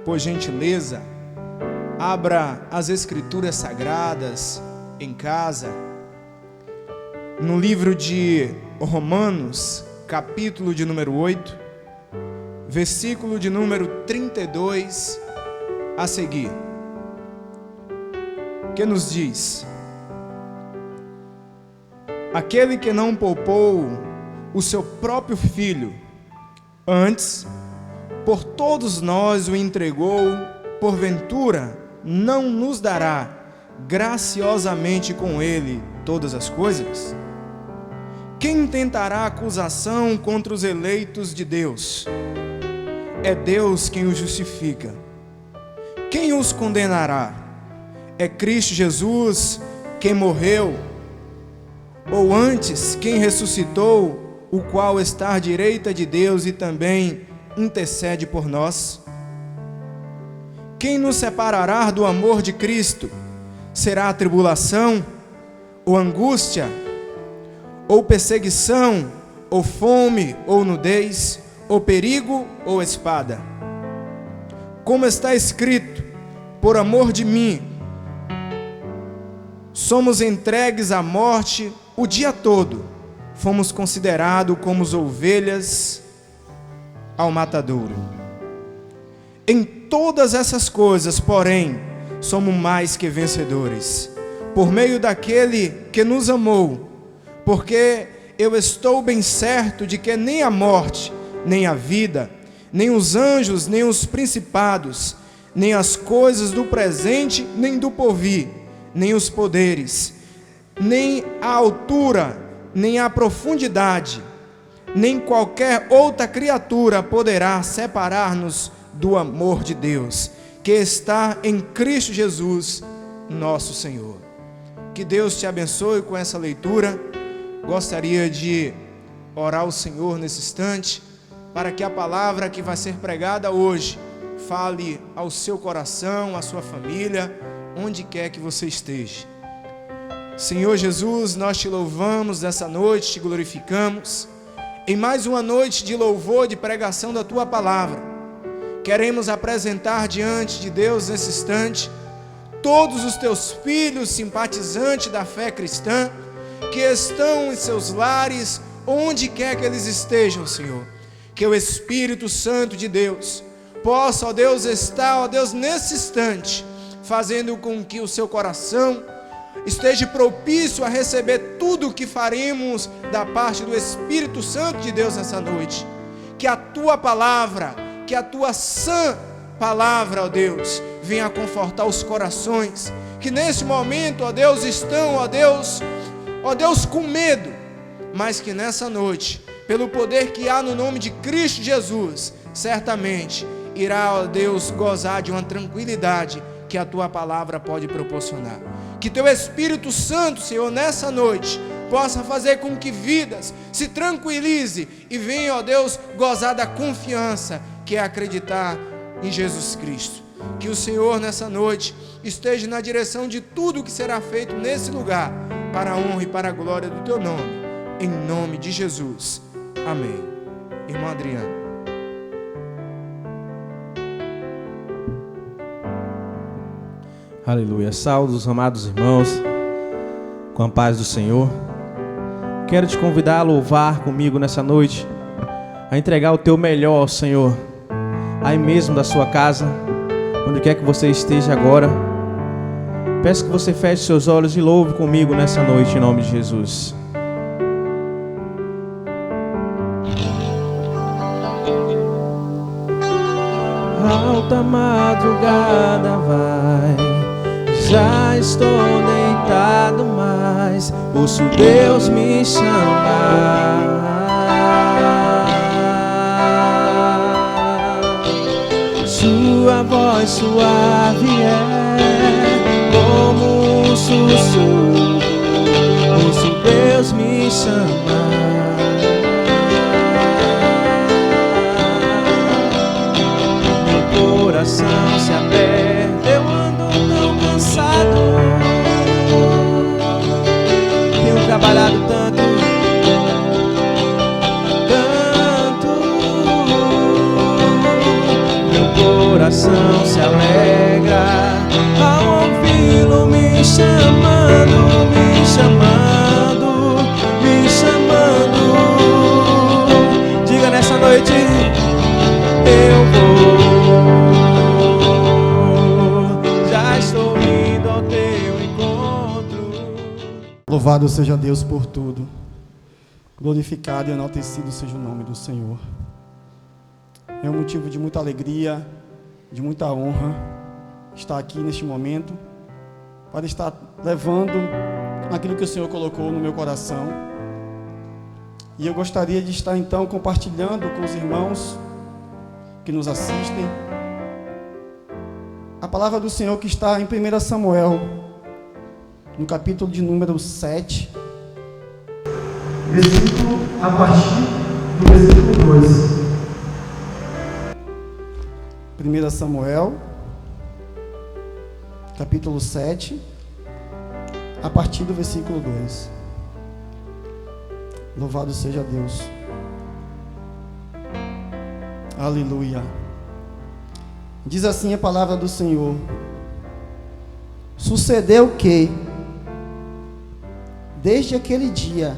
por gentileza, abra as Escrituras Sagradas em casa, no livro de Romanos, capítulo de número 8, versículo de número 32 a seguir, que nos diz: aquele que não poupou o seu próprio filho, antes por todos nós o entregou, porventura não nos dará graciosamente com ele todas as coisas? Quem intentará acusação contra os eleitos de Deus? É Deus quem os justifica. Quem os condenará? É Cristo Jesus quem morreu, ou antes quem ressuscitou, o qual está à direita de Deus e também intercede por nós? Quem nos separará do amor de Cristo? Será a tribulação, ou angústia, ou perseguição, ou fome, ou nudez, ou perigo, ou espada? Como está escrito: por amor de mim, somos entregues à morte o dia todo, fomos considerados como ovelhas ao matadouro. Em todas essas coisas, porém, somos mais que vencedores, por meio daquele que nos amou, porque eu estou bem certo de que nem a morte, nem a vida, nem os anjos, nem os principados, nem as coisas do presente, nem do porvir, nem os poderes, nem a altura, nem a profundidade, nem qualquer outra criatura poderá separar-nos do amor de Deus, que está em Cristo Jesus, nosso Senhor. Que Deus te abençoe com essa leitura. Gostaria de orar ao Senhor nesse instante, para que a palavra que vai ser pregada hoje fale ao seu coração, à sua família, onde quer que você esteja. Senhor Jesus, nós te louvamos nessa noite, te glorificamos, em mais uma noite de louvor, de pregação da tua palavra. Queremos apresentar diante de Deus nesse instante todos os teus filhos simpatizantes da fé cristã, que estão em seus lares, onde quer que eles estejam, Senhor. Que o Espírito Santo de Deus possa, ó Deus, estar, ó Deus, nesse instante, fazendo com que o seu coração esteja propício a receber tudo o que faremos da parte do Espírito Santo de Deus nessa noite. Que a tua palavra, que a tua sã palavra, ó Deus, venha confortar os corações que nesse momento, ó Deus, estão, ó Deus, com medo, mas que nessa noite, pelo poder que há no nome de Cristo Jesus, certamente irá, ó Deus, gozar de uma tranquilidade que a tua palavra pode proporcionar. Que teu Espírito Santo, Senhor, nessa noite, possa fazer com que vidas se tranquilize e venha, ó Deus, gozar da confiança que é acreditar em Jesus Cristo. Que o Senhor nessa noite esteja na direção de tudo que será feito nesse lugar, para a honra e para a glória do teu nome, em nome de Jesus, amém. Irmão Adriano. Aleluia. Saúdos, amados irmãos, com a paz do Senhor. Quero te convidar a louvar comigo nessa noite, a entregar o teu melhor ao Senhor, aí mesmo da sua casa, onde quer que você esteja agora. Peço que você feche seus olhos e louve comigo nessa noite, em nome de Jesus. Alta madrugada vai, já estou deitado, mas ouço Deus me chamar. Sua voz suave é como um sussurro, ouço Deus me chamar. Meu coração se aperta, eu ando tão cansado, tenho trabalhado tanto, meu coração coração se alegra ao ouvi-lo me chamando, me chamando, me chamando. Diga nessa noite: eu vou, já estou indo ao teu encontro. Louvado seja Deus por tudo. Glorificado e enaltecido seja o nome do Senhor. É um motivo de muita alegria, de muita honra estar aqui neste momento, para estar levando aquilo que o Senhor colocou no meu coração. E eu gostaria de estar então compartilhando com os irmãos que nos assistem a palavra do Senhor que está em 1 Samuel, no capítulo de número 7, versículo a partir do versículo 2. 1 Samuel, capítulo 7, a partir do versículo 2. Louvado seja Deus. Aleluia. Diz assim a palavra do Senhor: sucedeu que, desde aquele dia,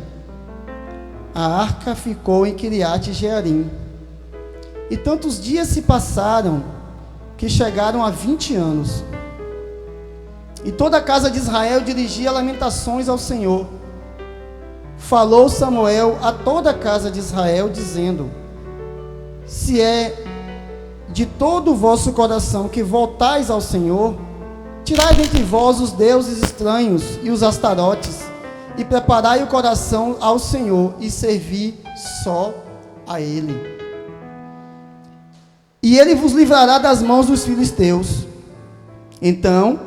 a arca ficou em Quiriate Jearim, e tantos dias se passaram que chegaram a 20 anos. E toda a casa de Israel dirigia lamentações ao Senhor. Falou Samuel a toda a casa de Israel, dizendo: se é de todo o vosso coração que voltais ao Senhor, tirai dentre vós os deuses estranhos e os astarotes, e preparai o coração ao Senhor, e servi só a Ele. E Ele vos livrará das mãos dos filisteus. Então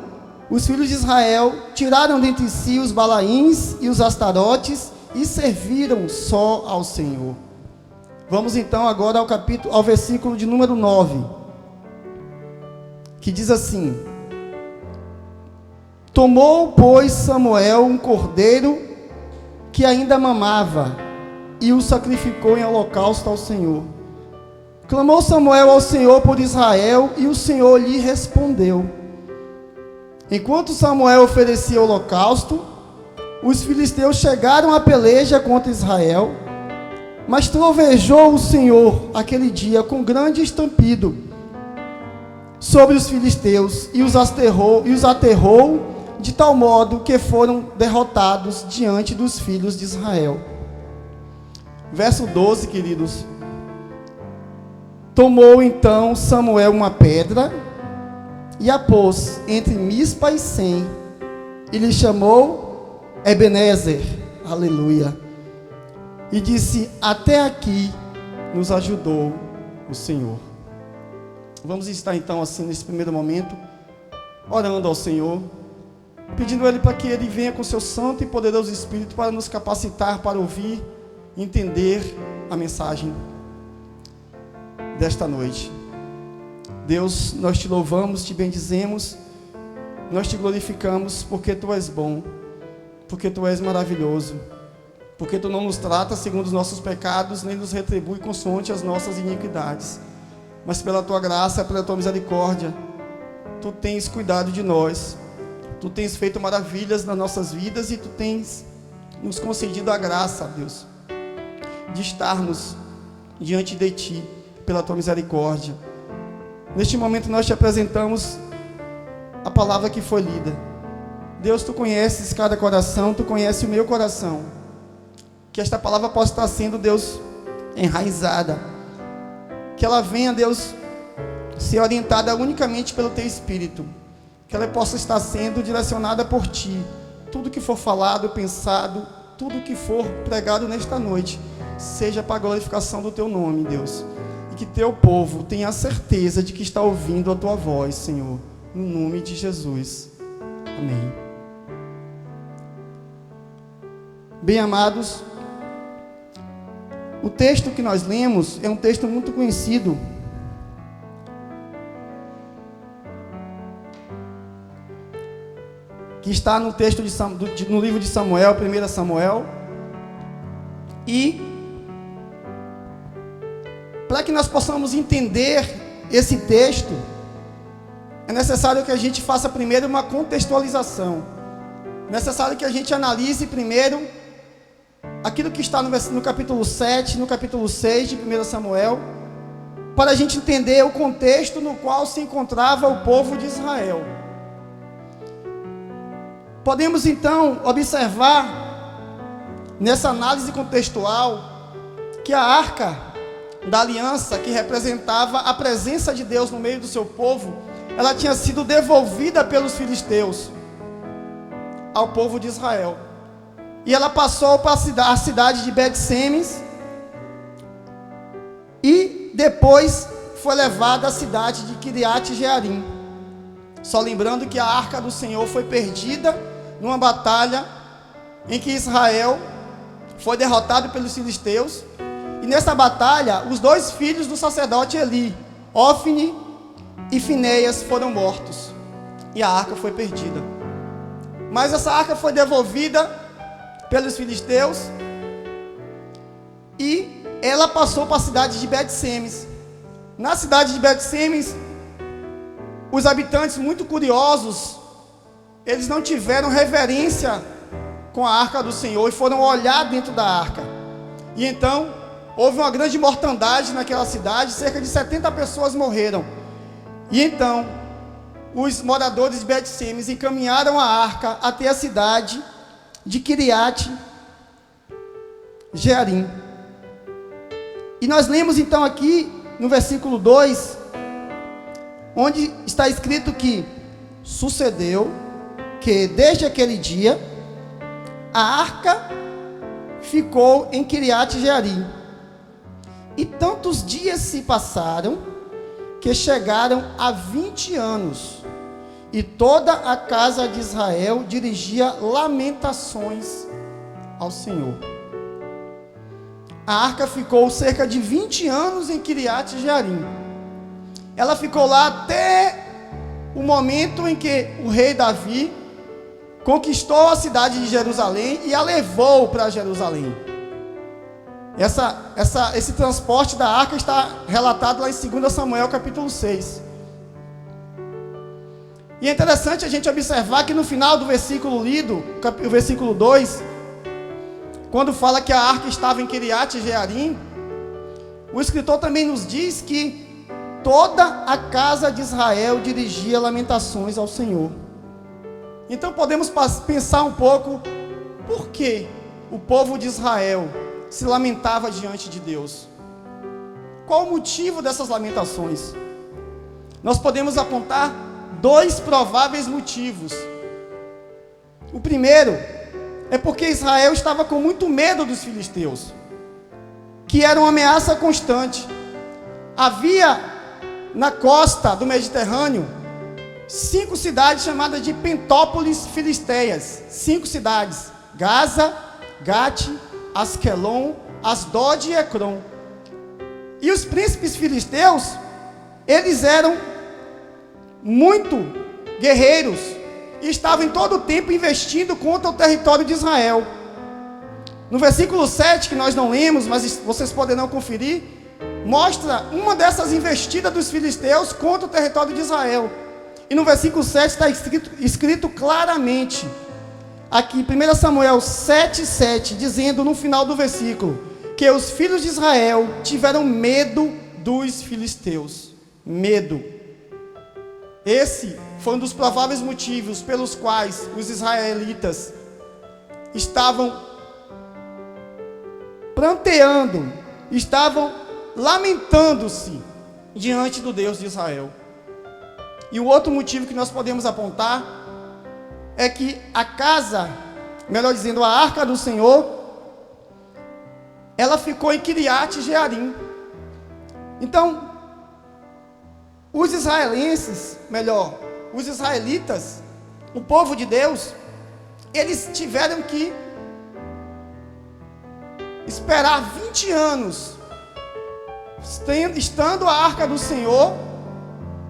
os filhos de Israel tiraram dentre si os balaíns e os astarotes, e serviram só ao Senhor. Vamos então agora ao versículo de número 9, que diz assim: tomou, pois, Samuel um cordeiro que ainda mamava, e o sacrificou em holocausto ao Senhor. Clamou Samuel ao Senhor por Israel, e o Senhor lhe respondeu. Enquanto Samuel oferecia holocausto, os filisteus chegaram à peleja contra Israel, mas trovejou o Senhor aquele dia com grande estampido sobre os filisteus, e os aterrou de tal modo que foram derrotados diante dos filhos de Israel. Verso 12, queridos. Tomou então Samuel uma pedra e a pôs entre Mispa e Sem, e lhe chamou Ebenezer, aleluia, e disse: até aqui nos ajudou o Senhor. Vamos estar então assim nesse primeiro momento, orando ao Senhor, pedindo a Ele para que Ele venha com seu santo e poderoso Espírito para nos capacitar para ouvir e entender a mensagem desta noite. Deus, nós te louvamos, te bendizemos, nós te glorificamos, porque Tu és bom, porque Tu és maravilhoso, porque Tu não nos trata segundo os nossos pecados, nem nos retribui consoante as nossas iniquidades, mas pela Tua graça, pela Tua misericórdia, Tu tens cuidado de nós, Tu tens feito maravilhas nas nossas vidas, e Tu tens nos concedido a graça, Deus, de estarmos diante de Ti, pela Tua misericórdia. Neste momento nós te apresentamos a palavra que foi lida. Deus, Tu conheces cada coração, Tu conheces o meu coração. Que esta palavra possa estar sendo, Deus, enraizada. Que ela venha, Deus, ser orientada unicamente pelo Teu Espírito. Que ela possa estar sendo direcionada por Ti. Tudo que for falado, pensado, tudo que for pregado nesta noite, seja para a glorificação do Teu nome, Deus. E que Teu povo tenha a certeza de que está ouvindo a Tua voz, Senhor, no nome de Jesus. Amém. Bem, amados, o texto que nós lemos é um texto muito conhecido. Que está no texto no livro de Samuel, 1 Samuel. E para que nós possamos entender esse texto, é necessário que a gente faça primeiro uma contextualização. É necessário que a gente analise primeiro aquilo que está no capítulo 7, no capítulo 6 de 1 Samuel, para a gente entender o contexto no qual se encontrava o povo de Israel. Podemos então observar nessa análise contextual que a arca da aliança, que representava a presença de Deus no meio do seu povo, ela tinha sido devolvida pelos filisteus ao povo de Israel. E ela passou para a cidade de Bet-Semes e depois foi levada à cidade de Kiriat-Jearim. Só lembrando que a arca do Senhor foi perdida numa batalha em que Israel foi derrotado pelos filisteus. E nessa batalha, os 2 filhos do sacerdote Eli, Ofni e Finéias, foram mortos. E a arca foi perdida. Mas essa arca foi devolvida pelos filisteus e ela passou para a cidade de Bet-Semes. Na cidade de Bet-Semes, os habitantes, muito curiosos, eles não tiveram reverência com a arca do Senhor e foram olhar dentro da arca. E então, houve uma grande mortandade naquela cidade, cerca de 70 pessoas morreram. E então, os moradores de Bet-Semes encaminharam a arca até a cidade de Kiriat-Jearim. E nós lemos então aqui no versículo 2, onde está escrito que sucedeu que desde aquele dia a arca ficou em Kiriat-Jearim. E tantos dias se passaram que chegaram a 20 anos, e toda a casa de Israel dirigia lamentações ao Senhor. A arca ficou cerca de 20 anos em Kiriat-Jearim. Ela ficou lá até o momento em que o rei Davi conquistou a cidade de Jerusalém e a levou para Jerusalém. Esse transporte da arca está relatado lá em 2 Samuel capítulo 6. E é interessante a gente observar que no final do versículo lido, o versículo 2, quando fala que a arca estava em Kiriat-Jearim, o escritor também nos diz que toda a casa de Israel dirigia lamentações ao Senhor. Então podemos pensar um pouco, por que o povo de Israel se lamentava diante de Deus? Qual o motivo dessas lamentações? Nós podemos apontar 2 prováveis motivos. O primeiro é porque Israel estava com muito medo dos filisteus, que era uma ameaça constante. Havia na costa do Mediterrâneo 5 cidades chamadas de Pentópolis Filisteias. 5 cidades: Gaza, Gate, Asquelon, Asdod e Ecrom. E os príncipes filisteus, eles eram muito guerreiros e estavam em todo o tempo investindo contra o território de Israel. No versículo 7, que nós não lemos, mas vocês poderão conferir, mostra uma dessas investidas dos filisteus contra o território de Israel. E no versículo 7 está escrito claramente, aqui, 1 Samuel 7:7, dizendo no final do versículo, que os filhos de Israel tiveram medo dos filisteus. Medo. Esse foi um dos prováveis motivos pelos quais os israelitas estavam pranteando, estavam lamentando-se diante do Deus de Israel. E o outro motivo que nós podemos apontar é que a casa, melhor dizendo, a arca do Senhor, ela ficou em Kiriat-Jearim. Então, os israelenses, os israelitas, o povo de Deus, eles tiveram que esperar 20 anos, estando a arca do Senhor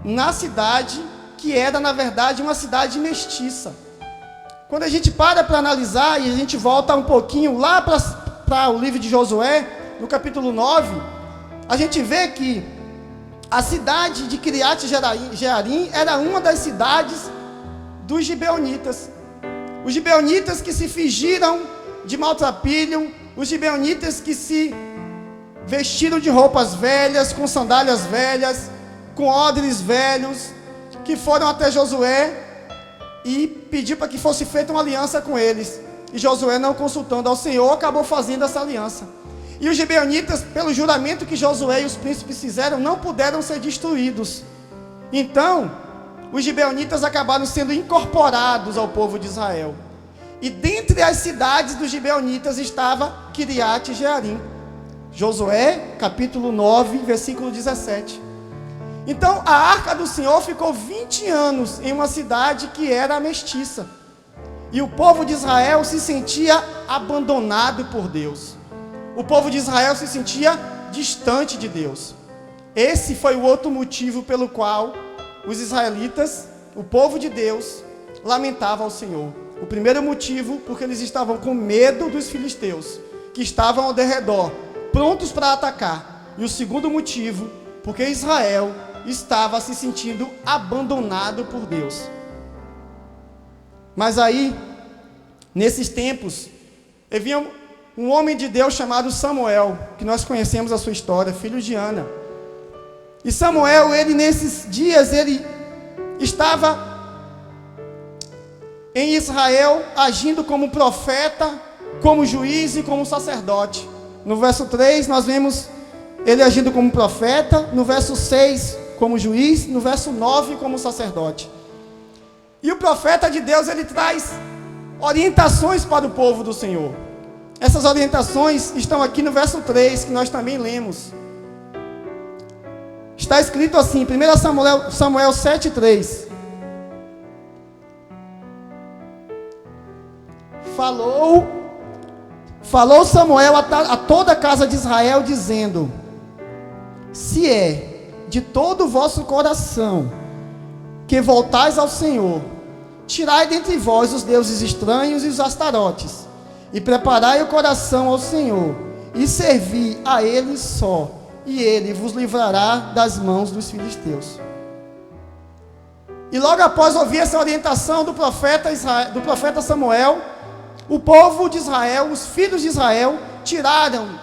na cidade, que era na verdade uma cidade mestiça. Quando a gente para analisar, e a gente volta um pouquinho lá para o livro de Josué, no capítulo 9, a gente vê que A cidade de Kiriat Jearim era uma das cidades dos gibeonitas. Os gibeonitas que se fingiram de maltrapilho, os gibeonitas que se vestiram de roupas velhas, com sandálias velhas, com odres velhos, que foram até Josué e pediu para que fosse feita uma aliança com eles. E Josué, não consultando ao Senhor, acabou fazendo essa aliança. E os gibeonitas, pelo juramento que Josué e os príncipes fizeram, não puderam ser destruídos. Então, os gibeonitas acabaram sendo incorporados ao povo de Israel. E dentre as cidades dos gibeonitas estava Kiriat Jearim. Josué, capítulo 9, versículo 17. Então, a arca do Senhor ficou 20 anos em uma cidade que era mestiça. E o povo de Israel se sentia abandonado por Deus. O povo de Israel se sentia distante de Deus. Esse foi o outro motivo pelo qual os israelitas, o povo de Deus, lamentava ao Senhor. O primeiro motivo, porque eles estavam com medo dos filisteus, que estavam ao derredor, prontos para atacar. E o segundo motivo, porque Israel estava se sentindo abandonado por Deus. Mas aí, nesses tempos, havia um homem de Deus chamado Samuel, que nós conhecemos a sua história, filho de Ana. E Samuel, ele nesses dias, ele estava em Israel, agindo como profeta, como juiz e como sacerdote. No verso 3, nós vemos ele agindo como profeta, no verso 6, como juiz, no verso 9, como sacerdote. E o profeta de Deus, ele traz orientações para o povo do Senhor. Essas orientações estão aqui no verso 3, que nós também lemos. Está escrito assim, 1 Samuel 7,3. Falou Samuel a toda a casa de Israel, dizendo: se é de todo o vosso coração que voltais ao Senhor, tirai dentre vós os deuses estranhos e os astarotes, e preparai o coração ao Senhor, e servi a Ele só, e Ele vos livrará das mãos dos filisteus. E logo após ouvir essa orientação do profeta Samuel, o povo de Israel, os filhos de Israel, tiraram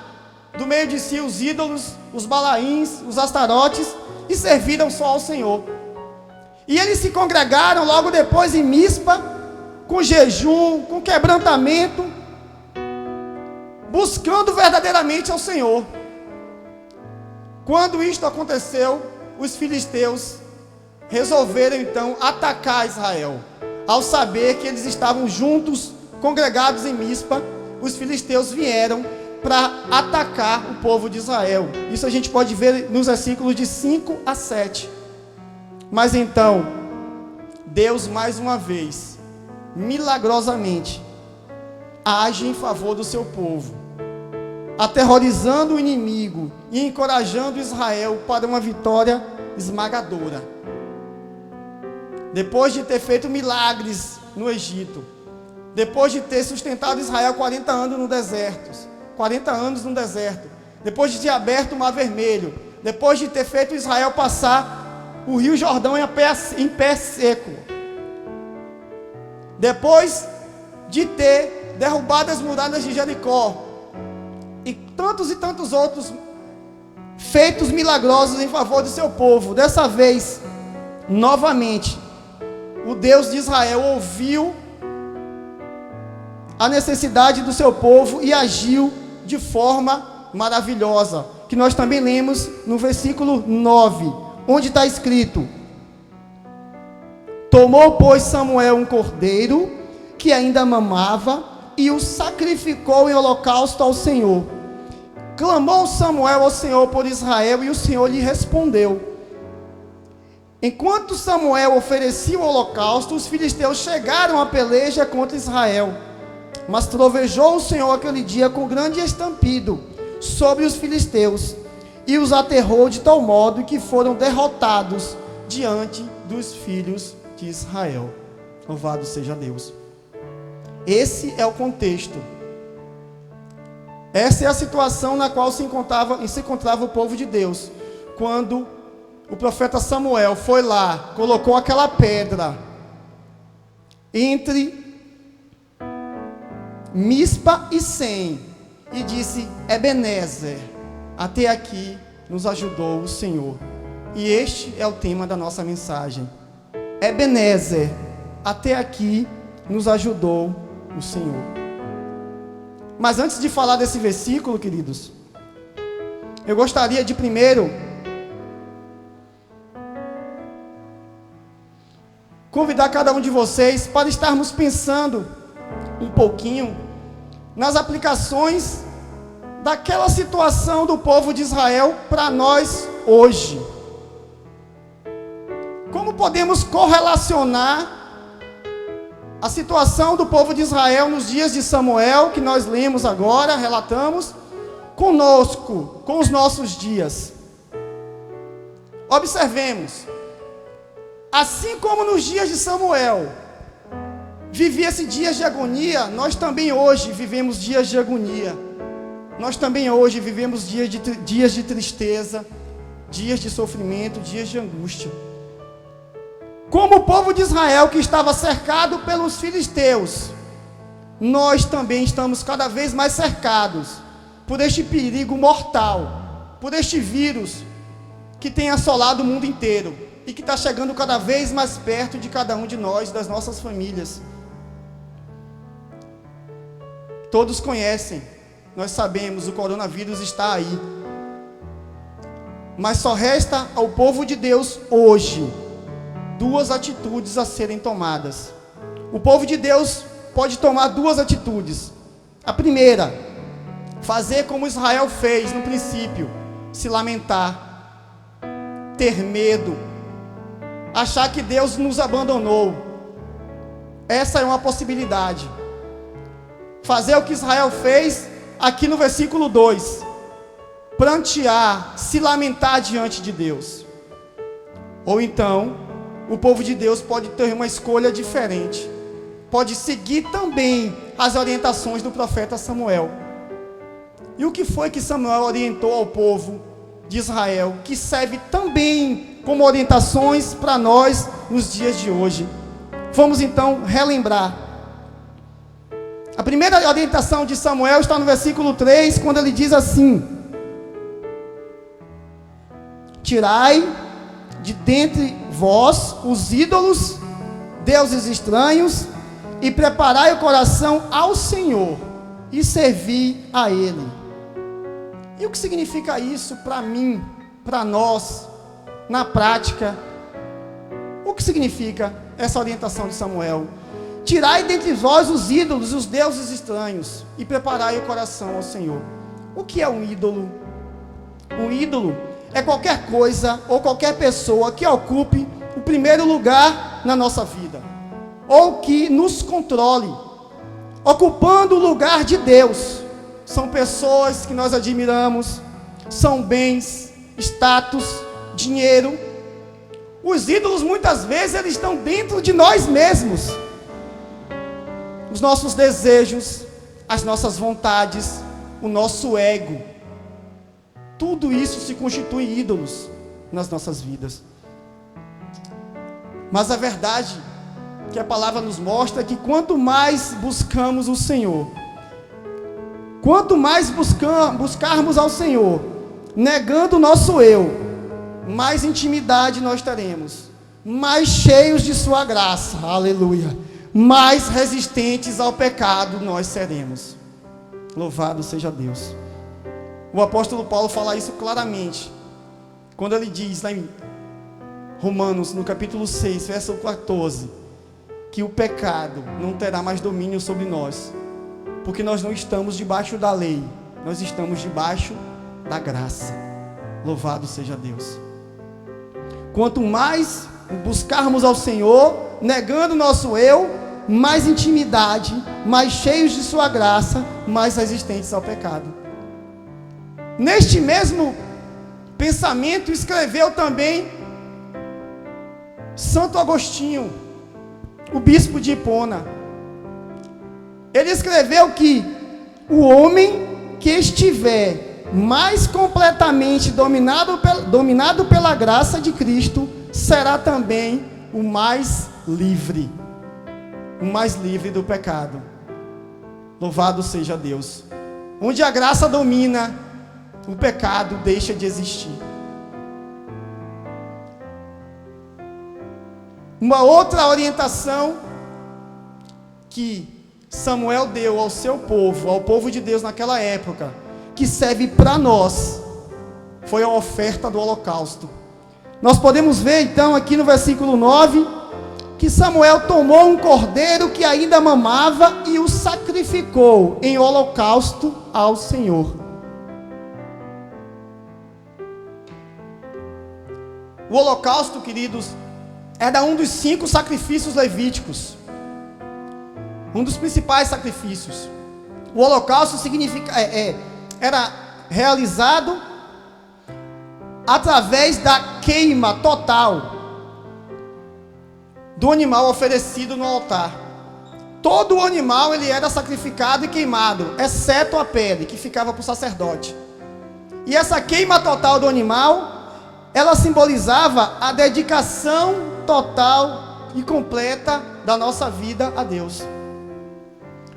do meio de si os ídolos, os balaíns, os astarotes, e serviram só ao Senhor. E eles se congregaram logo depois em Mispa, com jejum, com quebrantamento, buscando verdadeiramente ao Senhor. Quando isto aconteceu, os filisteus resolveram então atacar Israel. Ao saber que eles estavam juntos, congregados em Mispa, os filisteus vieram para atacar o povo de Israel. Isso a gente pode ver nos versículos de 5 a 7. Mas então, Deus mais uma vez, milagrosamente, age em favor do seu povo, aterrorizando o inimigo e encorajando Israel para uma vitória esmagadora. Depois de ter feito milagres no Egito, depois de ter sustentado Israel 40 anos no deserto, depois de ter aberto o Mar Vermelho, depois de ter feito Israel passar o Rio Jordão em pé seco, depois de ter derrubado as muralhas de Jericó, e tantos outros feitos milagrosos em favor do seu povo, dessa vez, novamente, o Deus de Israel ouviu a necessidade do seu povo e agiu de forma maravilhosa, que nós também lemos no versículo 9, onde está escrito: tomou, pois, Samuel um cordeiro que ainda mamava e o sacrificou em holocausto ao Senhor. Clamou Samuel ao Senhor por Israel, e o Senhor lhe respondeu. Enquanto Samuel oferecia o holocausto, os filisteus chegaram à peleja contra Israel. Mas trovejou o Senhor aquele dia com grande estampido sobre os filisteus, e os aterrou de tal modo que foram derrotados diante dos filhos de Israel. Louvado seja Deus. Esse é o contexto. Essa é a situação na qual se encontrava o povo de Deus, quando o profeta Samuel foi lá, colocou aquela pedra entre Mispa e Sem, e disse: Ebenezer, até aqui nos ajudou o Senhor. E este é o tema da nossa mensagem. Ebenezer, até aqui nos ajudou o Senhor. Mas antes de falar desse versículo, queridos, eu gostaria de primeiro convidar cada um de vocês para estarmos pensando um pouquinho nas aplicações daquela situação do povo de Israel para nós hoje. Como podemos correlacionar a situação do povo de Israel nos dias de Samuel, que nós lemos agora, relatamos, conosco, com os nossos dias? Observemos, assim como nos dias de Samuel vivia-se dias de agonia, nós também hoje vivemos dias de agonia. Nós também hoje vivemos dias de tristeza, dias de sofrimento, dias de angústia. Como o povo de Israel, que estava cercado pelos filisteus, nós também estamos cada vez mais cercados por este perigo mortal, por este vírus que tem assolado o mundo inteiro e que está chegando cada vez mais perto de cada um de nós, das nossas famílias. Todos conhecem, nós sabemos, o coronavírus está aí. Mas só resta ao povo de Deus hoje duas atitudes a serem tomadas. O povo de Deus pode tomar duas atitudes. A primeira, fazer como Israel fez no princípio, se lamentar, ter medo, achar que Deus nos abandonou. Essa é uma possibilidade. Fazer o que Israel fez aqui no versículo 2, prantear, se lamentar diante de Deus. Ou então, o povo de Deus pode ter uma escolha diferente, pode seguir também as orientações do profeta Samuel. E o que foi que Samuel orientou ao povo de Israel, que serve também como orientações para nós nos dias de hoje? Vamos então relembrar. A primeira orientação de Samuel está no versículo 3, quando ele diz assim: tirai de dentre vós os ídolos, deuses estranhos, e preparai o coração ao Senhor, e servi a Ele. E o que significa isso para mim, para nós, na prática? O que significa essa orientação de Samuel? Tirai dentre vós os ídolos, os deuses estranhos, e preparai o coração ao Senhor. O que é um ídolo? Um ídolo é qualquer coisa ou qualquer pessoa que ocupe o primeiro lugar na nossa vida, ou que nos controle, ocupando o lugar de Deus. São pessoas que nós admiramos, são bens, status, dinheiro. Os ídolos muitas vezes eles estão dentro de nós mesmos. Os nossos desejos, as nossas vontades, o nosso ego. Tudo isso se constitui ídolos nas nossas vidas. Mas a verdade que a palavra nos mostra é que quanto mais buscamos o Senhor, quanto mais buscarmos ao Senhor, negando o nosso eu, mais intimidade nós teremos, mais cheios de sua graça, aleluia, mais resistentes ao pecado nós seremos. Louvado seja Deus. O apóstolo Paulo fala isso claramente, quando ele diz lá em Romanos, no capítulo 6, verso 14, que o pecado não terá mais domínio sobre nós, porque nós não estamos debaixo da lei, nós estamos debaixo da graça. Louvado seja Deus. Quanto mais buscarmos ao Senhor, negando o nosso eu, mais intimidade, mais cheios de sua graça, mais resistentes ao pecado. Neste mesmo pensamento escreveu também Santo Agostinho, o bispo de Hipona. Ele escreveu que o homem que estiver mais completamente dominado pela graça de Cristo, será também o mais livre do pecado. Louvado seja Deus. Onde a graça domina, o pecado deixa de existir. Uma outra orientação que Samuel deu ao seu povo, ao povo de Deus naquela época, que serve para nós, foi a oferta do holocausto. Nós podemos ver então aqui no versículo 9, que Samuel tomou um cordeiro que ainda mamava e o sacrificou em holocausto ao Senhor. O holocausto, queridos, era um dos 5 sacrifícios levíticos, um dos principais sacrifícios. O holocausto era realizado através da queima total do animal oferecido no altar. Todo o animal ele era sacrificado e queimado, exceto a pele, que ficava para o sacerdote. E essa queima total do animal, ela simbolizava a dedicação total e completa da nossa vida a Deus.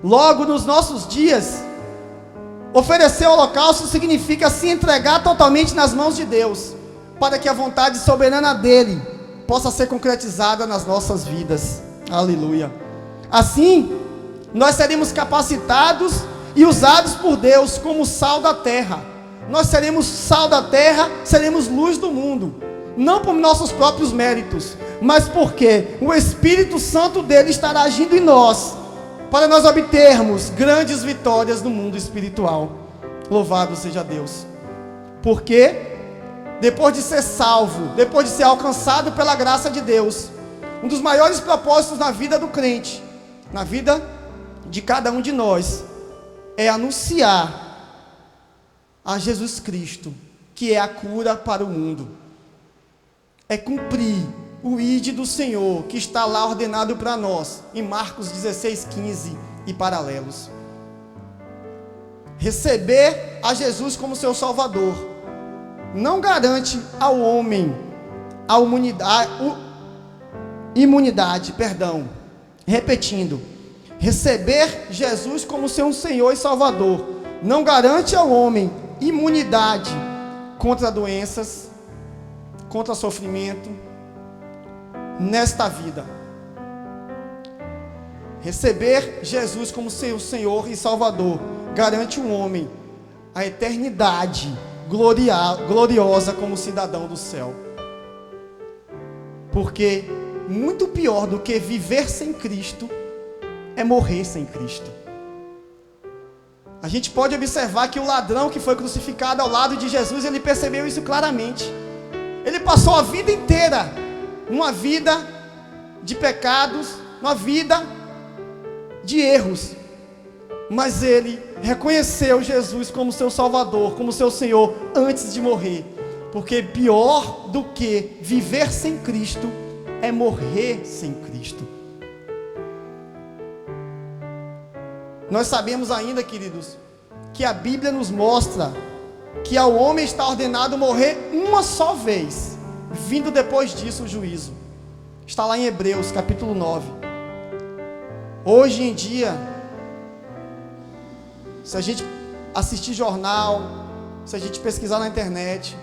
Logo, nos nossos dias, oferecer o holocausto significa se entregar totalmente nas mãos de Deus, para que a vontade soberana dele possa ser concretizada nas nossas vidas. Aleluia. Assim, nós seremos capacitados e usados por Deus como sal da terra. Nós seremos sal da terra, seremos luz do mundo, não por nossos próprios méritos, mas porque o Espírito Santo dele estará agindo em nós, para nós obtermos grandes vitórias no mundo espiritual. Louvado seja Deus. Porque depois de ser salvo, depois de ser alcançado pela graça de Deus, um dos maiores propósitos na vida do crente, na vida de cada um de nós, é anunciar a Jesus Cristo, que é a cura para o mundo. É cumprir o ide do Senhor, que está lá ordenado para nós, em Marcos 16:15 e paralelos. Receber a Jesus como seu Salvador não garante ao homem a imunidade. Repetindo, receber Jesus como seu Senhor e Salvador não garante ao homem imunidade contra doenças, contra sofrimento nesta vida. Receber Jesus como seu Senhor e Salvador garante um homem a eternidade gloriosa como cidadão do céu. Porque muito pior do que viver sem Cristo é morrer sem Cristo. A gente pode observar que o ladrão que foi crucificado ao lado de Jesus, ele percebeu isso claramente. Ele passou a vida inteira numa vida de pecados, numa vida de erros, mas ele reconheceu Jesus como seu Salvador, como seu Senhor, antes de morrer. Porque pior do que viver sem Cristo é morrer sem Cristo. Nós sabemos ainda, queridos, que a Bíblia nos mostra que ao homem está ordenado morrer uma só vez, vindo depois disso o juízo. Está lá em Hebreus capítulo 9. Hoje em dia, se a gente assistir jornal, se a gente pesquisar na internet,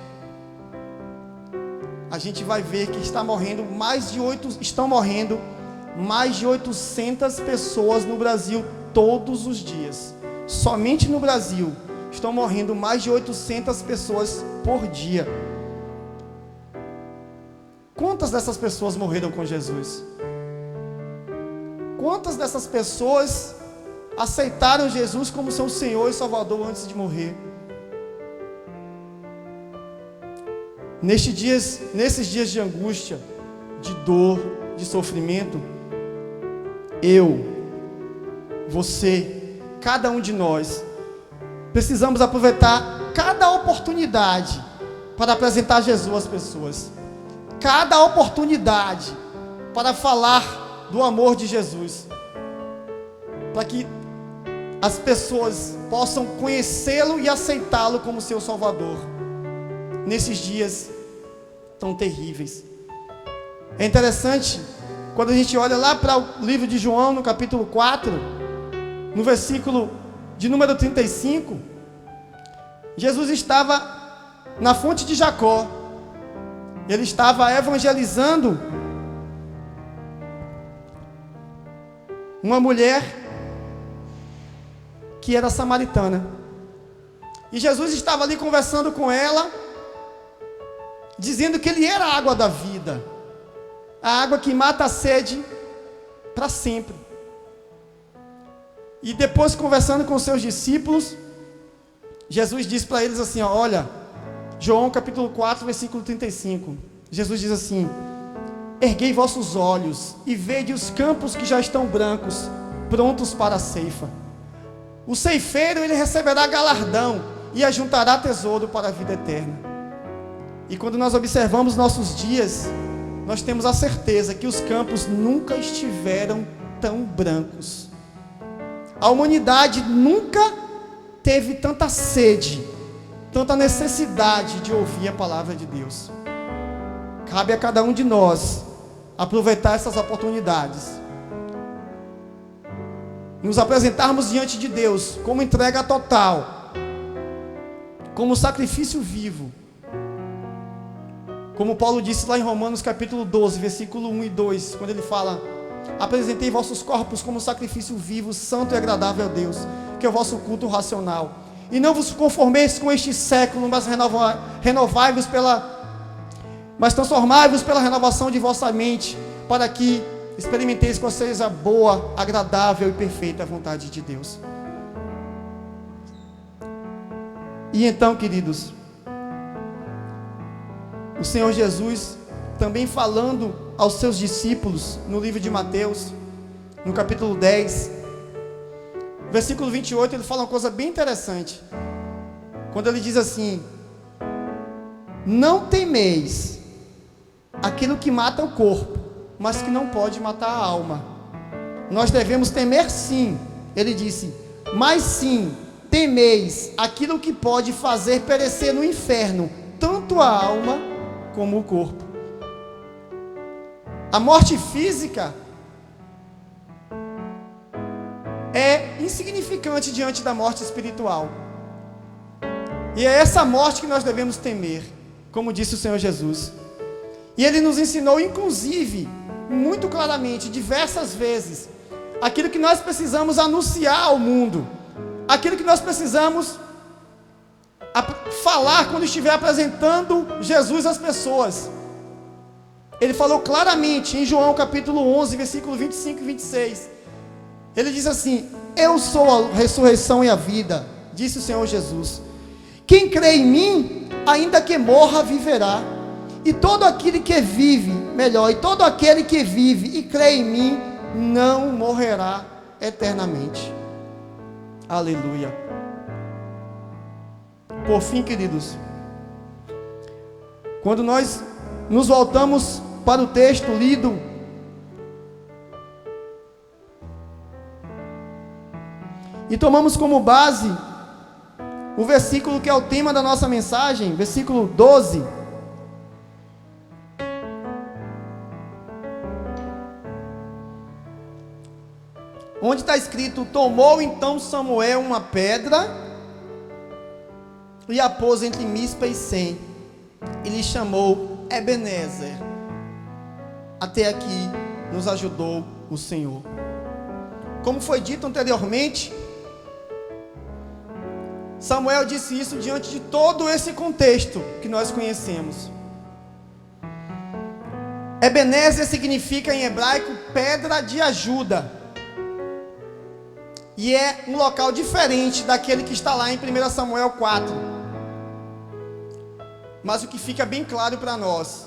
a gente vai ver que estão morrendo mais de 800 pessoas no Brasil todos os dias. Somente no Brasil estão morrendo mais de 800 pessoas por dia. Quantas dessas pessoas morreram com Jesus? Quantas dessas pessoas aceitaram Jesus como seu Senhor e Salvador antes de morrer? Nesses dias de angústia, de dor, de sofrimento, você, cada um de nós, precisamos aproveitar cada oportunidade para apresentar Jesus às pessoas. Cada oportunidade para falar do amor de Jesus, para que as pessoas possam conhecê-lo e aceitá-lo como seu Salvador, nesses dias tão terríveis. É interessante, quando a gente olha lá para o livro de João, no capítulo 4, no versículo de número 35, Jesus estava na fonte de Jacó, ele estava evangelizando uma mulher que era samaritana, e Jesus estava ali conversando com ela, dizendo que ele era a água da vida, a água que mata a sede para sempre. E depois, conversando com seus discípulos, Jesus diz para eles assim, ó, olha, João capítulo 4, versículo 35, Jesus diz assim: erguei vossos olhos e vede os campos que já estão brancos, prontos para a ceifa. O ceifeiro, ele receberá galardão e ajuntará tesouro para a vida eterna. E quando nós observamos nossos dias, nós temos a certeza que os campos nunca estiveram tão brancos. A humanidade nunca teve tanta sede, tanta necessidade de ouvir a palavra de Deus. Cabe a cada um de nós aproveitar essas oportunidades, nos apresentarmos diante de Deus como entrega total, como sacrifício vivo, como Paulo disse lá em Romanos capítulo 12, versículo 1 e 2, quando ele fala: apresentei vossos corpos como sacrifício vivo, santo e agradável a Deus, que é o vosso culto racional. E não vos conformeis com este século, mas mas transformai-vos pela renovação de vossa mente, para que experimenteis qual seja a boa, agradável e perfeita vontade de Deus. E então, queridos, o Senhor Jesus, também falando aos seus discípulos, no livro de Mateus, no capítulo 10, versículo 28, ele fala uma coisa bem interessante, quando ele diz assim: não temeis aquilo que mata o corpo, mas que não pode matar a alma. Nós devemos temer sim, ele disse, mas sim, temeis aquilo que pode fazer perecer no inferno, tanto a alma como o corpo. A morte física é insignificante diante da morte espiritual. E é essa morte que nós devemos temer, como disse o Senhor Jesus. E Ele nos ensinou, inclusive, muito claramente, diversas vezes, aquilo que nós precisamos anunciar ao mundo, aquilo que nós precisamos falar quando estiver apresentando Jesus às pessoas. Ele falou claramente em João capítulo 11, versículo 25 e 26. Ele diz assim: eu sou a ressurreição e a vida, disse o Senhor Jesus. Quem crê em mim, ainda que morra, viverá. E todo aquele que vive, e todo aquele que vive e crê em mim, não morrerá eternamente. Aleluia. Por fim, queridos, quando nós nos voltamos para o texto lido, e tomamos como base o versículo que é o tema da nossa mensagem, versículo 12. Onde está escrito: tomou então Samuel uma pedra e a pôs entre Mispa e Sem, e lhe chamou Ebenezer. Até aqui nos ajudou o Senhor. Como foi dito anteriormente, Samuel disse isso diante de todo esse contexto que nós conhecemos. Ebenezer significa em hebraico pedra de ajuda. E é um local diferente daquele que está lá em 1 Samuel 4. Mas o que fica bem claro para nós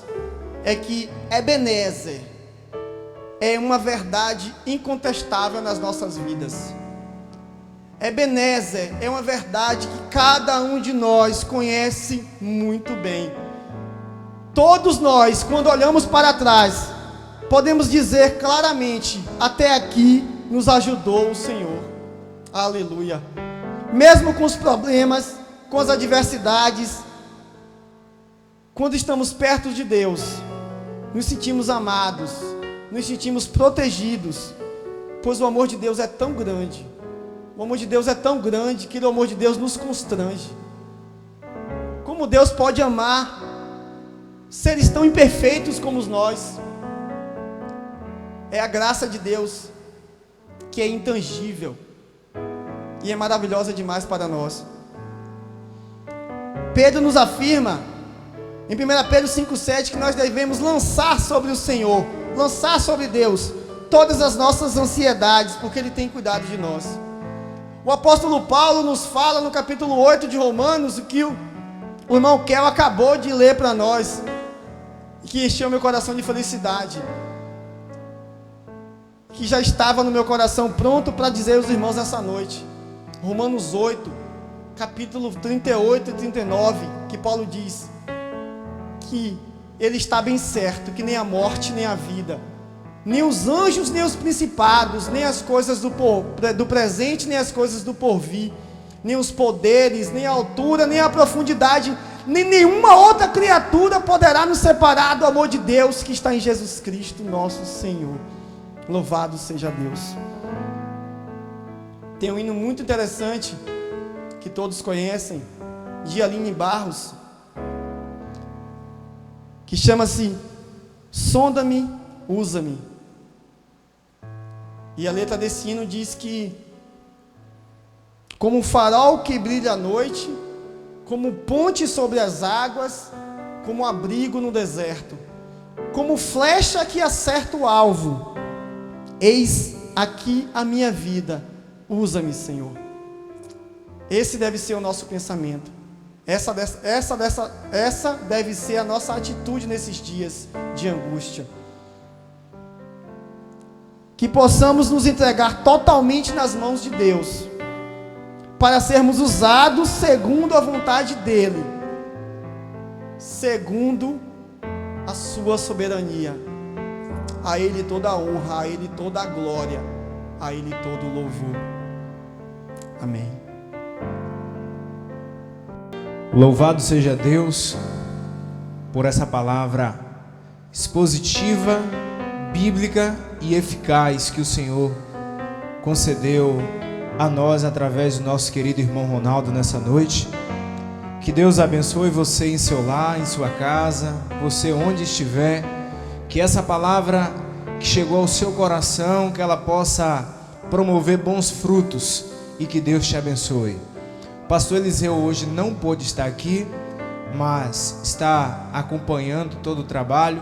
é que Ebenezer é uma verdade incontestável nas nossas vidas. Ebenezer é uma verdade que cada um de nós conhece muito bem. Todos nós, quando olhamos para trás, podemos dizer claramente: até aqui nos ajudou o Senhor. Aleluia. Mesmo com os problemas, com as adversidades, quando estamos perto de Deus, nos sentimos amados, nos sentimos protegidos, pois o amor de Deus é tão grande. O amor de Deus é tão grande que o amor de Deus nos constrange. Como Deus pode amar seres tão imperfeitos como nós? É a graça de Deus, que é intangível e é maravilhosa demais para nós. Pedro nos afirma, em 1 Pedro 5,7, que nós devemos lançar sobre o Senhor, lançar sobre Deus, todas as nossas ansiedades, porque Ele tem cuidado de nós. O apóstolo Paulo nos fala no capítulo 8 de Romanos, o que o irmão Kel acabou de ler para nós, e que encheu meu coração de felicidade, que já estava no meu coração pronto para dizer aos irmãos essa noite. Romanos 8, capítulo 38 e 39, que Paulo diz que ele está bem certo, que nem a morte, nem a vida, nem os anjos, nem os principados, nem as coisas do presente, nem as coisas do porvir, nem os poderes, nem a altura, nem a profundidade, nem nenhuma outra criatura poderá nos separar do amor de Deus que está em Jesus Cristo, nosso Senhor. Louvado seja Deus. Tem um hino muito interessante, que todos conhecem, de Aline Barros, que chama-se Sonda-me, Usa-me. E a letra desse hino diz que, como um farol que brilha à noite, como ponte sobre as águas, como abrigo no deserto, como flecha que acerta o alvo, eis aqui a minha vida, usa-me, Senhor. Esse deve ser o nosso pensamento. Essa deve ser a nossa atitude nesses dias de angústia. Que possamos nos entregar totalmente nas mãos de Deus, para sermos usados segundo a vontade dEle, segundo a sua soberania. A Ele toda a honra, a Ele toda a glória, a Ele todo o louvor. Amém. Louvado seja Deus por essa palavra expositiva, bíblica e eficaz que o Senhor concedeu a nós através do nosso querido irmão Ronaldo nessa noite. Que Deus abençoe você em seu lar, em sua casa, você onde estiver, que essa palavra que chegou ao seu coração, que ela possa promover bons frutos e que Deus te abençoe. O pastor Eliseu hoje não pôde estar aqui, mas está acompanhando todo o trabalho.